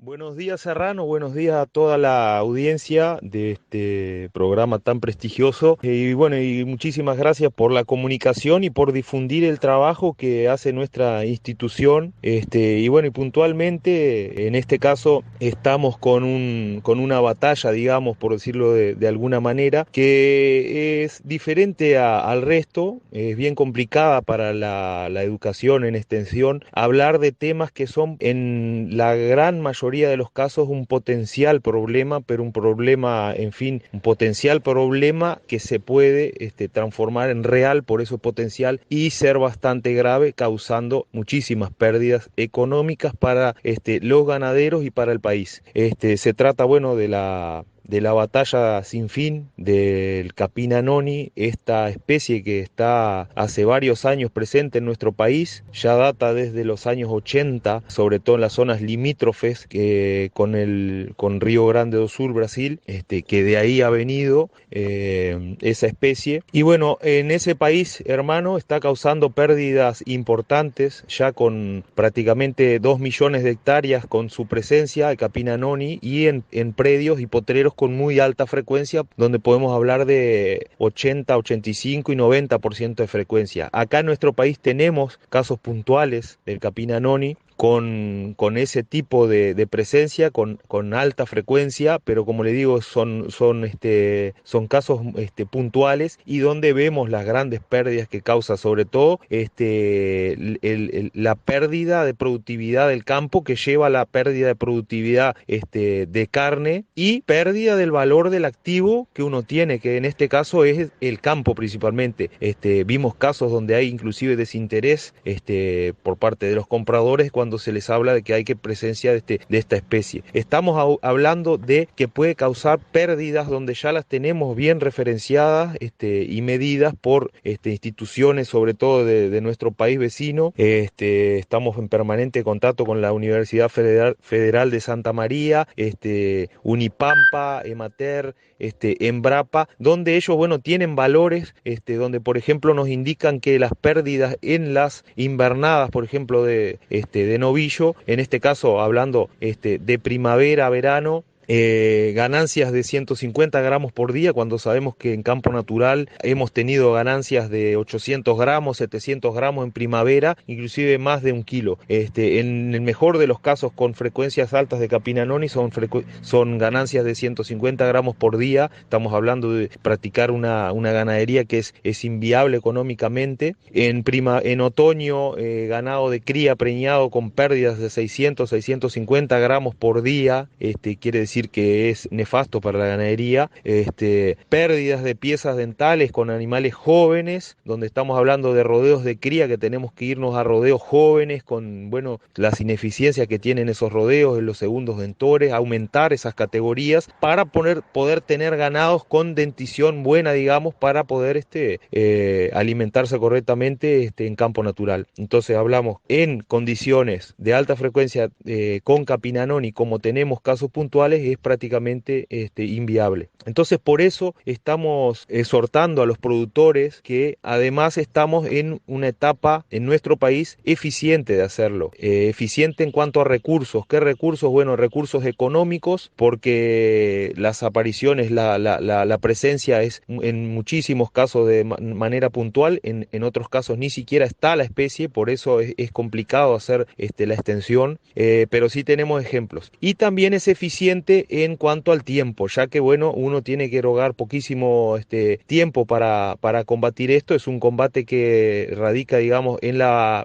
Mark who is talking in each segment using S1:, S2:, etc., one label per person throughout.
S1: Buenos días, Serrano, buenos días a toda la audiencia de este programa tan prestigioso. Y bueno, y muchísimas gracias por la comunicación y por difundir el trabajo que hace nuestra institución. Y bueno, y puntualmente, en este caso, estamos con una batalla, digamos, por decirlo de alguna manera, que es diferente al resto, es bien complicada para la educación en extensión, hablar de temas que son en la gran mayoría de los casos un potencial problema, pero un problema, en fin, un potencial problema que se puede transformar en real, por eso potencial, y ser bastante grave, causando muchísimas pérdidas económicas para los ganaderos y para el país. Se trata, bueno, de la batalla sin fin del Capina noni, esta especie que está hace varios años presente en nuestro país, ya data desde los años 80, sobre todo en las zonas limítrofes con Río Grande do Sul, Brasil, que de ahí ha venido esa especie. Y bueno, en ese país, hermano, está causando pérdidas importantes, ya con prácticamente 2 millones de hectáreas con su presencia, el Capina noni, y en predios y potreros con muy alta frecuencia, donde podemos hablar de 80, 85 y 90% de frecuencia. Acá en nuestro país tenemos casos puntuales del Capina noni, con ese tipo de presencia, con alta frecuencia, pero como le digo, son casos puntuales, y donde vemos las grandes pérdidas que causa, sobre todo la pérdida de productividad del campo, que lleva a la pérdida de productividad de carne, y pérdida del valor del activo que uno tiene, que en este caso es el campo principalmente. Vimos casos donde hay inclusive desinterés por parte de los compradores cuando se les habla de que hay que presencia de esta especie. Estamos hablando de que puede causar pérdidas donde ya las tenemos bien referenciadas y medidas por instituciones, sobre todo de nuestro país vecino. Estamos en permanente contacto con la Universidad Federal de Santa María, Unipampa, Emater, Embrapa, donde ellos, bueno, tienen valores, donde por ejemplo nos indican que las pérdidas en las invernadas, por ejemplo, de novillo, en este caso hablando de primavera, verano, ganancias de 150 gramos por día, cuando sabemos que en campo natural hemos tenido ganancias de 800 gramos, 700 gramos en primavera, inclusive más de 1 kilo. En el mejor de los casos, con frecuencias altas de Capina noni, son ganancias de 150 gramos por día. Estamos hablando de practicar una ganadería que es inviable económicamente. En otoño, ganado de cría preñado con pérdidas de 600, 650 gramos por día, quiere decir que es nefasto para la ganadería. Pérdidas de piezas dentales con animales jóvenes, donde estamos hablando de rodeos de cría, que tenemos que irnos a rodeos jóvenes con, bueno, las ineficiencias que tienen esos rodeos en los segundos dentores, aumentar esas categorías para poder tener ganados con dentición buena, digamos, para poder alimentarse correctamente en campo natural. Entonces hablamos en condiciones de alta frecuencia con Capina noni, como tenemos casos puntuales, es prácticamente inviable. Entonces, por eso estamos exhortando a los productores que además estamos en una etapa en nuestro país eficiente de hacerlo. Eficiente en cuanto a recursos. ¿Qué recursos? Bueno, recursos económicos, porque las apariciones, la presencia es en muchísimos casos de manera puntual, en otros casos ni siquiera está la especie, por eso es complicado hacer la extensión, pero sí tenemos ejemplos. Y también es eficiente en cuanto al tiempo, ya que, bueno, uno tiene que erogar poquísimo tiempo para combatir esto. Es un combate que radica, digamos, en la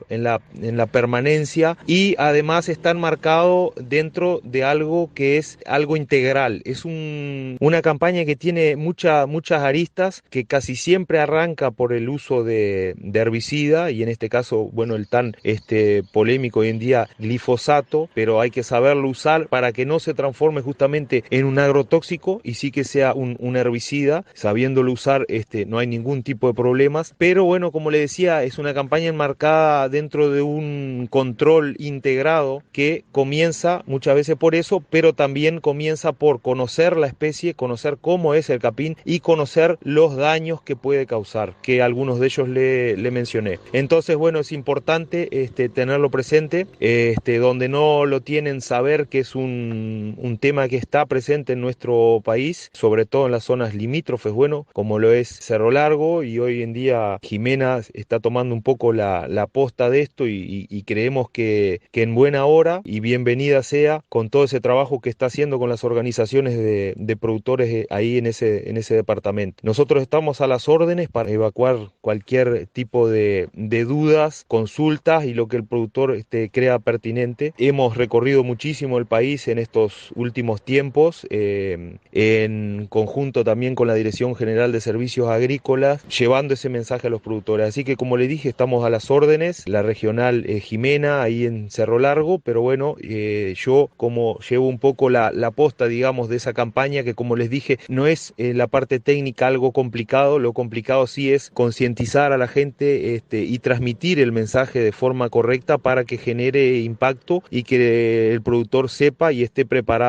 S1: permanencia, y además está enmarcado dentro de algo que es algo integral. Es una campaña que tiene muchas aristas, que casi siempre arranca por el uso de herbicida, y en este caso, bueno, el tan polémico hoy en día glifosato, pero hay que saberlo usar para que no se transforme justamente justamente en un agrotóxico y sí que sea un herbicida, sabiéndolo usar, no hay ningún tipo de problemas. Pero bueno, como le decía, es una campaña enmarcada dentro de un control integrado que comienza muchas veces por eso, pero también comienza por conocer la especie, conocer cómo es el capín y conocer los daños que puede causar, que algunos de ellos le mencioné. Entonces, bueno, es importante tenerlo presente, donde no lo tienen, saber que es un tema que está presente en nuestro país, sobre todo en las zonas limítrofes, bueno, como lo es Cerro Largo, y hoy en día Jimena está tomando un poco la posta de esto y creemos que en buena hora y bienvenida sea con todo ese trabajo que está haciendo con las organizaciones de productores ahí en ese departamento. Nosotros estamos a las órdenes para evacuar cualquier tipo de dudas, consultas y lo que el productor crea pertinente. Hemos recorrido muchísimo el país en estos últimos tiempos, en conjunto también con la Dirección General de Servicios Agrícolas, llevando ese mensaje a los productores. Así que, como le dije, estamos a las órdenes, la regional Jimena, ahí en Cerro Largo, pero bueno, yo como llevo un poco la posta, digamos, de esa campaña, que como les dije, no es la parte técnica algo complicado, lo complicado sí es concientizar a la gente y transmitir el mensaje de forma correcta para que genere impacto y que el productor sepa y esté preparado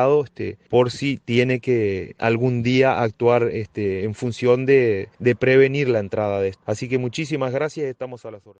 S1: por si tiene que algún día actuar en función de prevenir la entrada de esto. Así que muchísimas gracias, estamos a las órdenes.